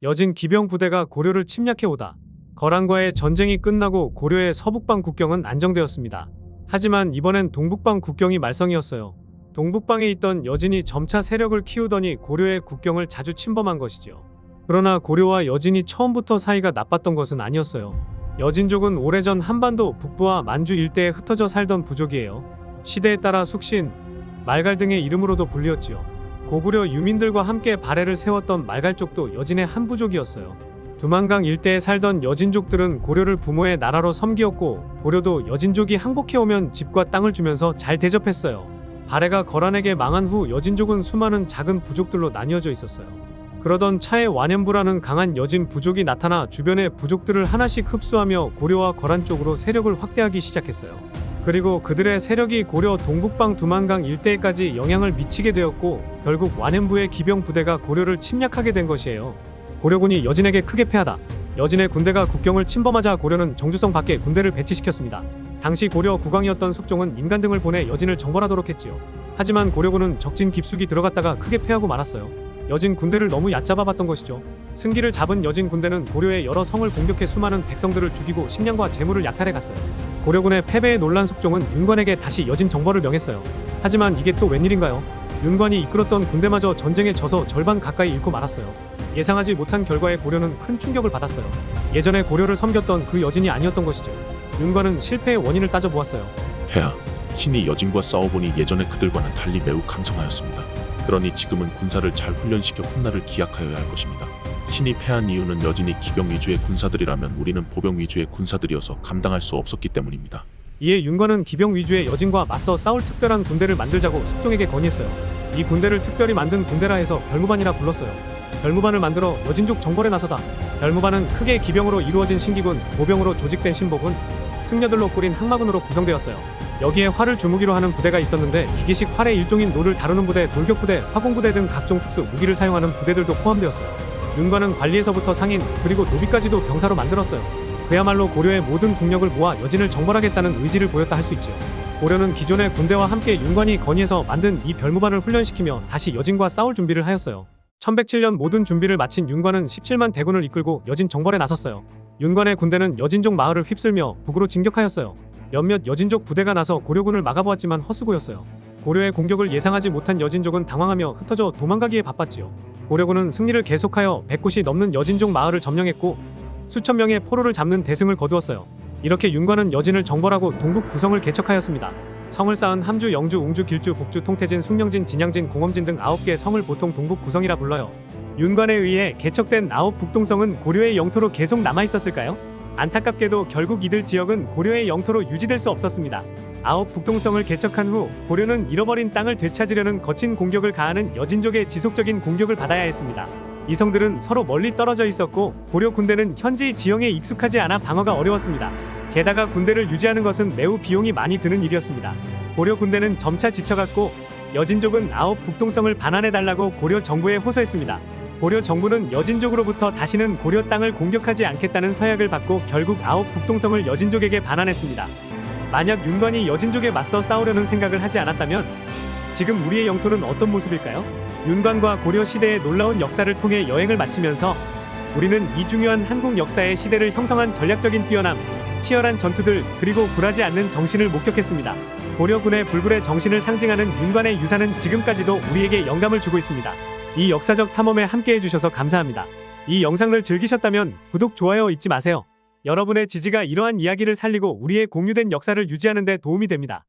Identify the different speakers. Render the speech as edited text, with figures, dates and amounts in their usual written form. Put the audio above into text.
Speaker 1: 여진 기병 부대가 고려를 침략해오다 거란과의 전쟁이 끝나고 고려의 서북방 국경은 안정되었습니다. 하지만 이번엔 동북방 국경이 말썽이었어요. 동북방에 있던 여진이 점차 세력을 키우더니 고려의 국경을 자주 침범한 것이지요. 그러나 고려와 여진이 처음부터 사이가 나빴던 것은 아니었어요. 여진족은 오래전 한반도 북부와 만주 일대에 흩어져 살던 부족이에요. 시대에 따라 숙신, 말갈 등의 이름으로도 불리었지요. 고구려 유민들과 함께 발해를 세웠던 말갈족도 여진의 한 부족이었어요. 두만강 일대에 살던 여진족들은 고려를 부모의 나라로 섬기었고, 고려도 여진족이 항복해오면 집과 땅을 주면서 잘 대접했어요. 발해가 거란에게 망한 후 여진족은 수많은 작은 부족들로 나뉘어져 있었어요. 그러던 차에 완연부라는 강한 여진 부족이 나타나 주변의 부족들을 하나씩 흡수하며 고려와 거란 쪽으로 세력을 확대하기 시작했어요. 그리고 그들의 세력이 고려 동북방 두만강 일대에까지 영향을 미치게 되었고, 결국 완연부의 기병 부대가 고려를 침략하게 된 것이에요. 고려군이 여진에게 크게 패하다 여진의 군대가 국경을 침범하자 고려는 정주성 밖에 군대를 배치시켰습니다. 당시 고려 국왕이었던 숙종은 인간 등을 보내 여진을 정벌하도록 했지요. 하지만 고려군은 적진 깊숙이 들어갔다가 크게 패하고 말았어요. 여진 군대를 너무 얕잡아봤던 것이죠. 승기를 잡은 여진 군대는 고려의 여러 성을 공격해 수많은 백성들을 죽이고 식량과 재물을 약탈해 갔어요. 고려군의 패배에 놀란 숙종은 윤관에게 다시 여진 정벌을 명했어요. 하지만 이게 또 웬일인가요? 윤관이 이끌었던 군대마저 전쟁에 져서 절반 가까이 잃고 말았어요. 예상하지 못한 결과에 고려는 큰 충격을 받았어요. 예전에 고려를 섬겼던 그 여진이 아니었던 것이죠. 윤관은 실패의 원인을 따져보았어요.
Speaker 2: 폐하, 신이 여진과 싸워보니 예전에 그들과는 달리 매우 강성하였습니다. 그러니 지금은 군사를 잘 훈련시켜 훗날을 기약하여야 할 것입니다. 신이 패한 이유는 여진이 기병 위주의 군사들이라면 우리는 보병 위주의 군사들이어서 감당할 수 없었기 때문입니다.
Speaker 1: 이에 윤관은 기병 위주의 여진과 맞서 싸울 특별한 군대를 만들자고 숙종에게 건의했어요. 이 군대를 특별히 만든 군대라 해서 별무반이라 불렀어요. 별무반을 만들어 여진족 정벌에 나서다. 별무반은 크게 기병으로 이루어진 신기군, 보병으로 조직된 신보군, 승려들로 꾸린 항마군으로 구성되었어요. 여기에 활을 주무기로 하는 부대가 있었는데 기계식 활의 일종인 노를 다루는 부대, 돌격부대, 화공부대 등 각종 특수 무기를 사용하는 부대들도 포함되었어요. 윤관은 관리에서부터 상인, 그리고 노비까지도 병사로 만들었어요. 그야말로 고려의 모든 국력을 모아 여진을 정벌하겠다는 의지를 보였다 할 수 있죠. 고려는 기존의 군대와 함께 윤관이 건의해서 만든 이 별무반을 훈련시키며 다시 여진과 싸울 준비를 하였어요. 1107년 모든 준비를 마친 윤관은 17만 대군을 이끌고 여진 정벌에 나섰어요. 윤관의 군대는 여진족 마을을 휩쓸며 북으로 진격하였어요. 몇몇 여진족 부대가 나서 고려군을 막아보았지만 헛수고였어요. 고려의 공격을 예상하지 못한 여진족은 당황하며 흩어져 도망가기에 바빴지요. 고려군은 승리를 계속하여 100곳이 넘는 여진족 마을을 점령했고 수천 명의 포로를 잡는 대승을 거두었어요. 이렇게 윤관은 여진을 정벌하고 동북 구성을 개척하였습니다. 성을 쌓은 함주, 영주, 웅주, 길주, 복주, 통태진, 숭령진, 진양진, 공엄진 등 9개 성을 보통 동북 구성이라 불러요. 윤관에 의해 개척된 9 북동성은 고려의 영토로 계속 남아있었을까요? 안타깝게도 결국 이들 지역은 고려의 영토로 유지될 수 없었습니다. 9 북동성을 개척한 후 고려는 잃어버린 땅을 되찾으려는 거친 공격을 가하는 여진족의 지속적인 공격을 받아야 했습니다. 이 성들은 서로 멀리 떨어져 있었고 고려 군대는 현지 지형에 익숙하지 않아 방어가 어려웠습니다. 게다가 군대를 유지하는 것은 매우 비용이 많이 드는 일이었습니다. 고려 군대는 점차 지쳐갔고 여진족은 9 북동성을 반환해달라고 고려 정부에 호소했습니다. 고려 정부는 여진족으로부터 다시는 고려 땅을 공격하지 않겠다는 서약을 받고 결국 9 북동성을 여진족에게 반환했습니다. 만약 윤관이 여진족에 맞서 싸우려는 생각을 하지 않았다면 지금 우리의 영토는 어떤 모습일까요? 윤관과 고려 시대의 놀라운 역사를 통해 여행을 마치면서 우리는 이 중요한 한국 역사의 시대를 형성한 전략적인 뛰어남, 치열한 전투들, 그리고 굴하지 않는 정신을 목격했습니다. 고려군의 불굴의 정신을 상징하는 윤관의 유산은 지금까지도 우리에게 영감을 주고 있습니다. 이 역사적 탐험에 함께해 주셔서 감사합니다. 이 영상을 즐기셨다면 구독, 좋아요 잊지 마세요. 여러분의 지지가 이러한 이야기를 살리고 우리의 공유된 역사를 유지하는 데 도움이 됩니다.